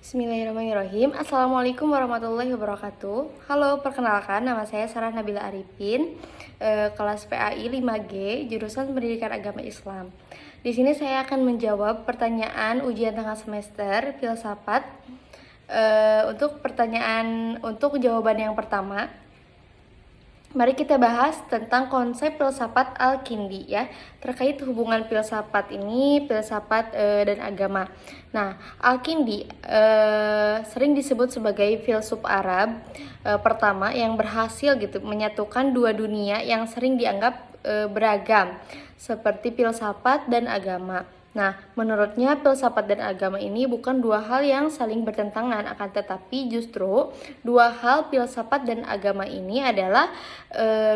Bismillahirrahmanirrahim. Assalamualaikum warahmatullahi wabarakatuh. Halo, perkenalkan nama saya Sarah Nabila Arifin, kelas PAI 5G, jurusan Pendidikan Agama Islam. Di sini saya akan menjawab pertanyaan ujian tengah semester filsafat. Untuk jawaban yang pertama, mari kita bahas tentang konsep filsafat Al-Kindi ya, terkait hubungan filsafat dan agama. Nah, Al-Kindi sering disebut sebagai filsuf Arab pertama yang berhasil menyatukan dua dunia yang sering dianggap beragam, seperti filsafat dan agama. Nah, menurutnya filsafat dan agama ini bukan dua hal yang saling bertentangan, akan tetapi justru dua hal filsafat dan agama ini adalah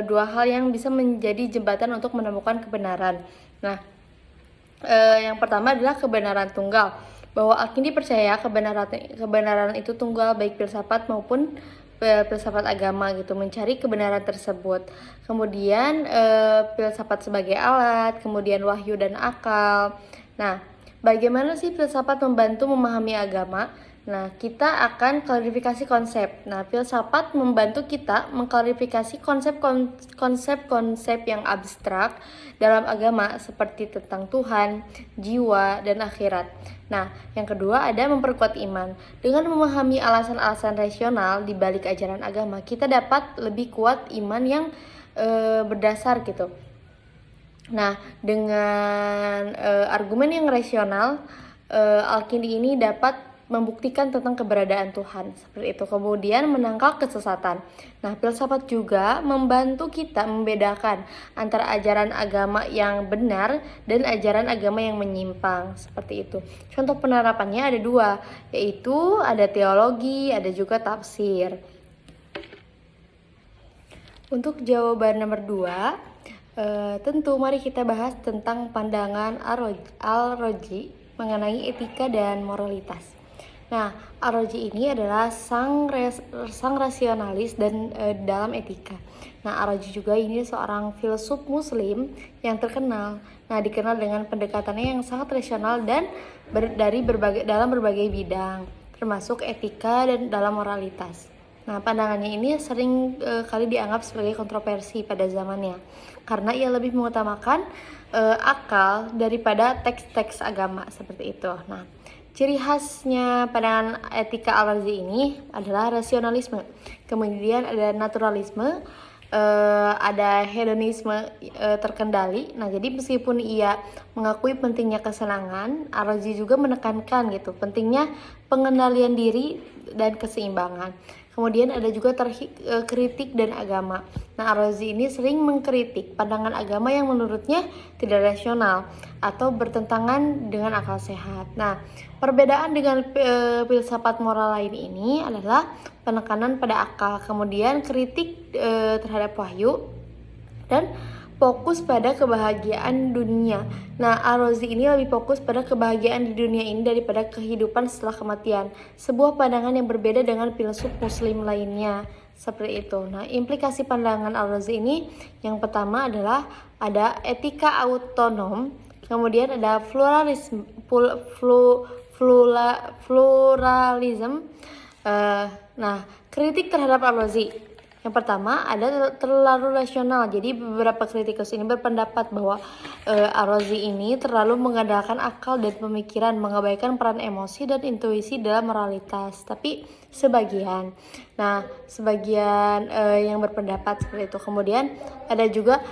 dua hal yang bisa menjadi jembatan untuk menemukan kebenaran. Nah, yang pertama adalah kebenaran tunggal, bahwa Al-Kindi percaya kebenaran itu tunggal, baik filsafat maupun filsafat agama mencari kebenaran tersebut. Kemudian filsafat sebagai alat, kemudian wahyu dan akal. Nah, bagaimana sih filsafat membantu memahami agama? Nah, kita akan klarifikasi konsep. Nah, filsafat membantu kita mengklarifikasi konsep-konsep yang abstrak dalam agama seperti tentang Tuhan, jiwa, dan akhirat. Nah, yang kedua ada memperkuat iman. Dengan memahami alasan-alasan rasional di balik ajaran agama, kita dapat lebih kuat iman yang berdasar Nah, dengan argumen yang rasional, Al-Kindi ini dapat membuktikan tentang keberadaan Tuhan, seperti itu. Kemudian menangkal kesesatan. Nah, filsafat juga membantu kita membedakan antara ajaran agama yang benar dan ajaran agama yang menyimpang, seperti itu. Contoh penerapannya ada dua, yaitu ada teologi, ada juga tafsir. Untuk jawaban nomor 2, tentu mari kita bahas tentang pandangan Al-Razi mengenai etika dan moralitas. Nah, Al-Razi ini adalah sang rasionalis dan dalam etika. Nah, Al-Razi juga ini seorang filsuf muslim yang terkenal. Nah, dikenal dengan pendekatannya yang sangat rasional dan dalam berbagai bidang, termasuk etika dan dalam moralitas. Nah, pandangannya ini sering kali dianggap sebagai kontroversi pada zamannya, karena ia lebih mengutamakan akal daripada teks-teks agama, seperti itu. Nah, ciri khasnya pandangan etika Al-Razi ini adalah rasionalisme, kemudian ada naturalisme, ada hedonisme terkendali. Nah, jadi meskipun ia mengakui pentingnya kesenangan, Al-Razi juga menekankan pentingnya pengendalian diri dan keseimbangan. Kemudian ada juga kritik dan agama. Nah, Al-Razi ini sering mengkritik pandangan agama yang menurutnya tidak rasional atau bertentangan dengan akal sehat. Nah, perbedaan dengan filsafat moral lain ini adalah penekanan pada akal, kemudian kritik terhadap wahyu, dan fokus pada kebahagiaan dunia. Nah, Al-Razi ini lebih fokus pada kebahagiaan di dunia ini daripada kehidupan setelah kematian. Sebuah pandangan yang berbeda dengan filsuf muslim lainnya, seperti itu. Nah, implikasi pandangan Al-Razi ini yang pertama adalah ada etika autonom, kemudian ada pluralisme. Nah, kritik terhadap Al-Razi. Yang pertama ada terlalu rasional. Jadi beberapa kritikus ini berpendapat bahwa Al-Razi ini terlalu mengandalkan akal dan pemikiran, mengabaikan peran emosi dan intuisi dalam moralitas. Tapi sebagian yang berpendapat seperti itu. Kemudian ada juga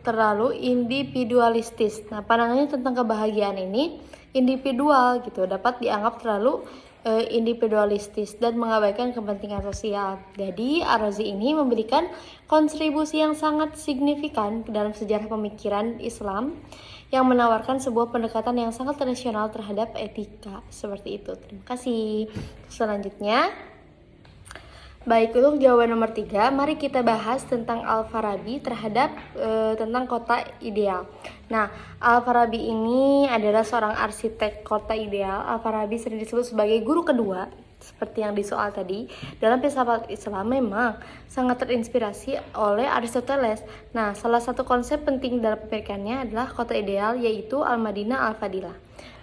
terlalu individualistis. Nah, pandangannya tentang kebahagiaan ini individual dapat dianggap terlalu individualistis dan mengabaikan kepentingan sosial. Jadi Al-Razi ini memberikan kontribusi yang sangat signifikan dalam sejarah pemikiran Islam yang menawarkan sebuah pendekatan yang sangat rasional terhadap etika, seperti itu. Terima kasih. Selanjutnya, baik, untuk jawaban nomor 3, mari kita bahas tentang Al-Farabi tentang kota ideal. Nah, Al-Farabi ini adalah seorang arsitek kota ideal. Al-Farabi sering disebut sebagai guru kedua, seperti yang di soal tadi. Dalam filsafat Islam memang sangat terinspirasi oleh Aristoteles. Nah, salah satu konsep penting dalam pemikirannya adalah kota ideal, yaitu Al-Madinah Al-Fadilah.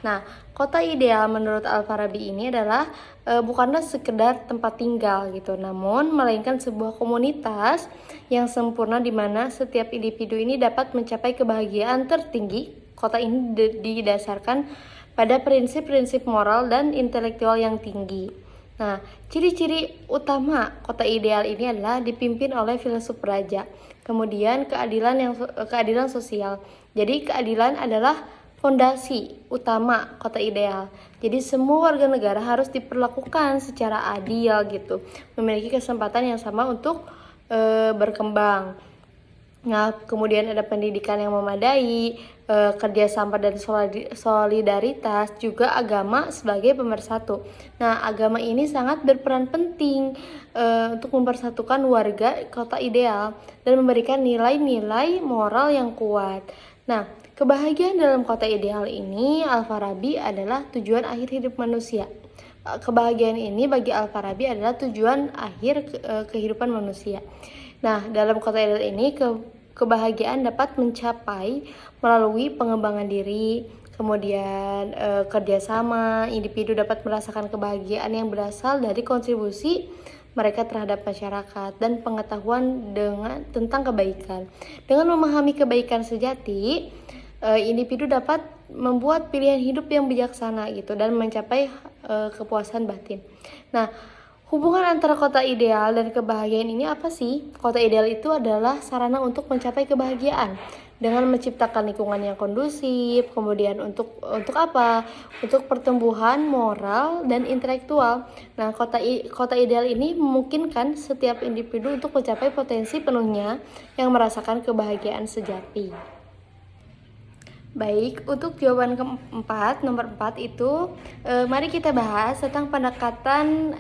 Nah, kota ideal menurut Al-Farabi ini adalah bukanlah sekedar tempat tinggal gitu, namun melainkan sebuah komunitas yang sempurna di mana setiap individu ini dapat mencapai kebahagiaan tertinggi. Kota ini didasarkan pada prinsip-prinsip moral dan intelektual yang tinggi. Nah, ciri-ciri utama kota ideal ini adalah dipimpin oleh filsuf raja. Kemudian keadilan sosial. Jadi keadilan adalah fondasi utama kota ideal. Jadi semua warga negara harus diperlakukan secara adil gitu, memiliki kesempatan yang sama untuk berkembang. Nah, kemudian ada pendidikan yang memadai, kerjasama dan solidaritas, juga agama sebagai pemersatu. Nah, agama ini sangat berperan penting untuk mempersatukan warga kota ideal dan memberikan nilai-nilai moral yang kuat. Nah, kebahagiaan dalam kota ideal ini Al-Farabi adalah tujuan akhir hidup manusia. Kebahagiaan ini bagi Al-Farabi adalah tujuan akhir kehidupan manusia. Nah, dalam kota ideal ini kebahagiaan dapat mencapai melalui pengembangan diri, kemudian kerjasama. Individu dapat merasakan kebahagiaan yang berasal dari kontribusi mereka terhadap masyarakat dan pengetahuan tentang kebaikan. Dengan memahami kebaikan sejati, individu dapat membuat pilihan hidup yang bijaksana gitu dan mencapai kepuasan batin. Nah, hubungan antara kota ideal dan kebahagiaan ini apa sih? Kota ideal itu adalah sarana untuk mencapai kebahagiaan dengan menciptakan lingkungan yang kondusif, kemudian untuk apa? Untuk pertumbuhan moral dan intelektual. Nah, kota ideal ini memungkinkan setiap individu untuk mencapai potensi penuhnya yang merasakan kebahagiaan sejati. Baik, untuk jawaban keempat, nomor 4 itu mari kita bahas tentang pendekatan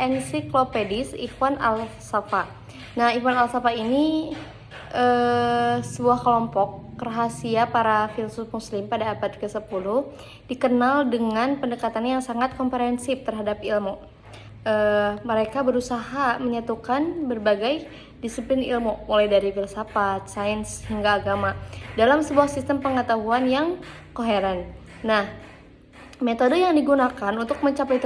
ensiklopedis Ikhwan Al-Safa. Nah, Ikhwan Al-Safa ini sebuah kelompok rahasia para filsuf muslim pada abad ke-10, dikenal dengan pendekatannya yang sangat komprehensif terhadap ilmu. Mereka berusaha menyatukan berbagai disiplin ilmu, mulai dari filsafat, sains, hingga agama, dalam sebuah sistem pengetahuan yang koheren. Nah, metode yang digunakan untuk mencapai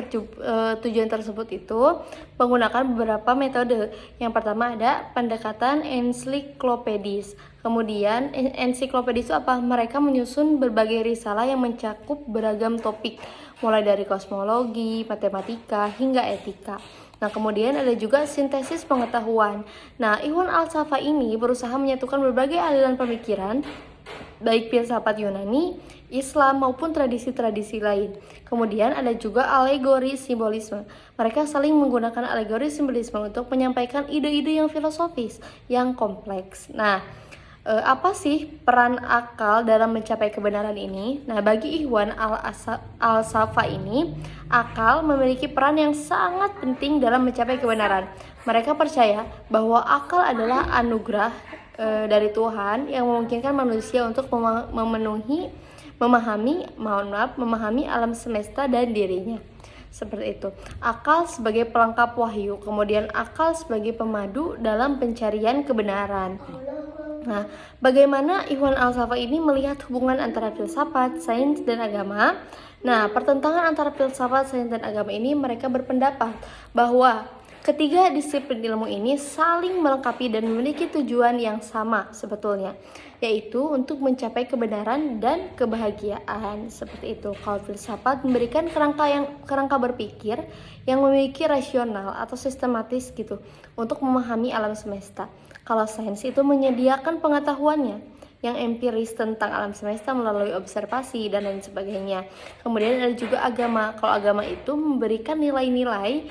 tujuan tersebut itu menggunakan beberapa metode. Yang pertama ada pendekatan ensiklopedis. Kemudian ensiklopedis itu apa? Mereka menyusun berbagai risalah yang mencakup beragam topik, mulai dari kosmologi, matematika, hingga etika. Nah, kemudian ada juga sintesis pengetahuan. Nah, Ikhwan Al-Safa ini berusaha menyatukan berbagai aliran pemikiran, baik filsafat Yunani, Islam maupun tradisi-tradisi lain. Kemudian ada juga alegori simbolisme. Mereka saling menggunakan alegori simbolisme untuk menyampaikan ide-ide yang filosofis, yang kompleks. Nah, apa sih peran akal dalam mencapai kebenaran ini? Nah, bagi Ikhwan Al-Safa ini, akal memiliki peran yang sangat penting dalam mencapai kebenaran. Mereka percaya bahwa akal adalah anugerah dari Tuhan yang memungkinkan manusia untuk memahami alam semesta dan dirinya. Seperti itu. Akal sebagai pelengkap wahyu, kemudian akal sebagai pemadu dalam pencarian kebenaran. Nah, bagaimana Ikhwan Al-Safa ini melihat hubungan antara filsafat, sains, dan agama? Nah, pertentangan antara filsafat, sains, dan agama ini mereka berpendapat bahwa ketiga disiplin ilmu ini saling melengkapi dan memiliki tujuan yang sama sebetulnya, yaitu untuk mencapai kebenaran dan kebahagiaan. Seperti itu. Kalau filsafat memberikan kerangka berpikir yang memiliki rasional atau sistematis gitu untuk memahami alam semesta. Kalau sains itu menyediakan pengetahuannya yang empiris tentang alam semesta melalui observasi dan lain sebagainya. Kemudian ada juga agama. Kalau agama itu memberikan nilai-nilai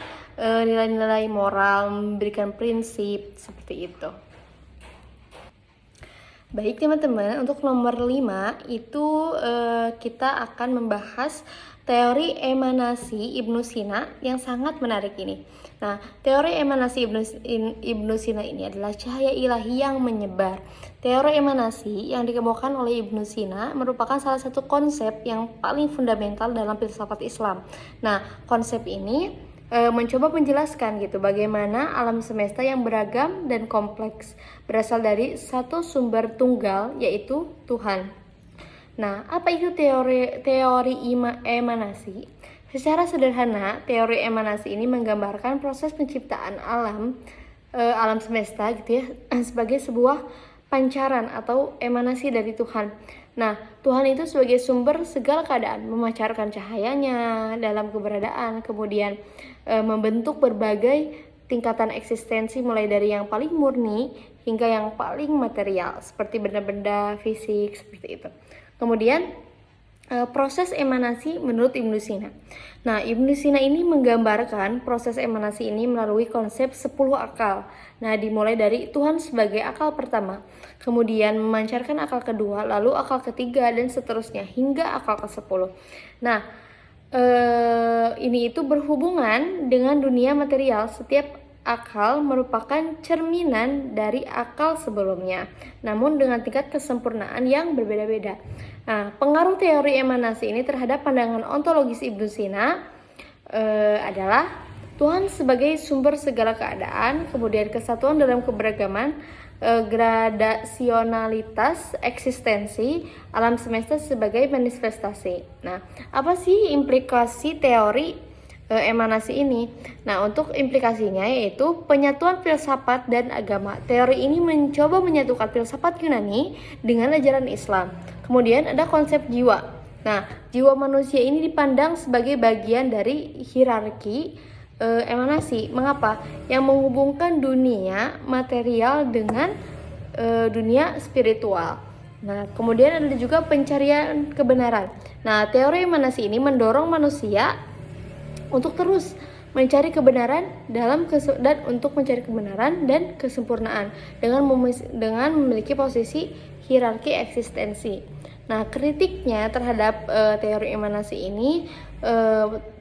moral, memberikan prinsip seperti itu. Baik teman-teman, untuk nomor 5 itu kita akan membahas teori emanasi Ibnu Sina yang sangat menarik ini. Nah, teori emanasi Ibnu Sina ini adalah cahaya ilahi yang menyebar. Teori emanasi yang dikemukakan oleh Ibnu Sina merupakan salah satu konsep yang paling fundamental dalam filsafat Islam. Nah, konsep ini mencoba menjelaskan gitu bagaimana alam semesta yang beragam dan kompleks berasal dari satu sumber tunggal, yaitu Tuhan. Nah, apa itu teori emanasi? Secara sederhana, teori emanasi ini menggambarkan proses penciptaan alam semesta gitu ya, sebagai sebuah pancaran atau emanasi dari Tuhan. Nah, Tuhan itu sebagai sumber segala keadaan, memancarkan cahayanya dalam keberadaan, kemudian membentuk berbagai tingkatan eksistensi mulai dari yang paling murni hingga yang paling material seperti benda-benda fisik seperti itu. Kemudian proses emanasi menurut Ibnu Sina. Nah, Ibnu Sina ini menggambarkan proses emanasi ini melalui konsep 10 akal. Nah, dimulai dari Tuhan sebagai akal pertama, kemudian memancarkan akal kedua, lalu akal ketiga, dan seterusnya hingga akal ke-10. Nah, ini itu berhubungan dengan dunia material. Setiap akal merupakan cerminan dari akal sebelumnya, namun dengan tingkat kesempurnaan yang berbeda-beda. Nah, pengaruh teori emanasi ini terhadap pandangan ontologis Ibnu Sina adalah Tuhan sebagai sumber segala keadaan, kemudian kesatuan dalam keberagaman, gradasionalitas eksistensi, alam semesta sebagai manifestasi. Nah, apa sih implikasi teori emanasi ini? Nah, untuk implikasinya yaitu penyatuan filsafat dan agama. Teori ini mencoba menyatukan filsafat Yunani dengan ajaran Islam. Kemudian ada konsep jiwa. Nah, jiwa manusia ini dipandang sebagai bagian dari hierarki emanasi. Mengapa? Yang menghubungkan dunia material dengan dunia spiritual. Nah, kemudian ada juga pencarian kebenaran. Nah, teori emanasi ini mendorong manusia untuk terus mencari kebenaran untuk mencari kebenaran dan kesempurnaan dengan memiliki posisi hierarki eksistensi. Nah, kritiknya terhadap teori emanasi ini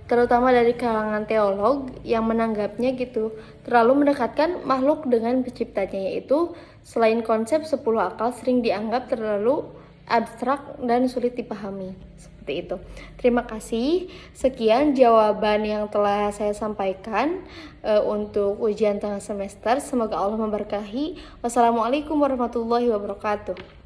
terutama dari kalangan teolog yang menanggapnya gitu terlalu mendekatkan makhluk dengan penciptanya, yaitu selain konsep 10 akal sering dianggap terlalu abstrak dan sulit dipahami. Seperti itu. Terima kasih. Sekian jawaban yang telah saya sampaikan untuk ujian tengah semester. Semoga Allah memberkahi. Wassalamualaikum warahmatullahi wabarakatuh.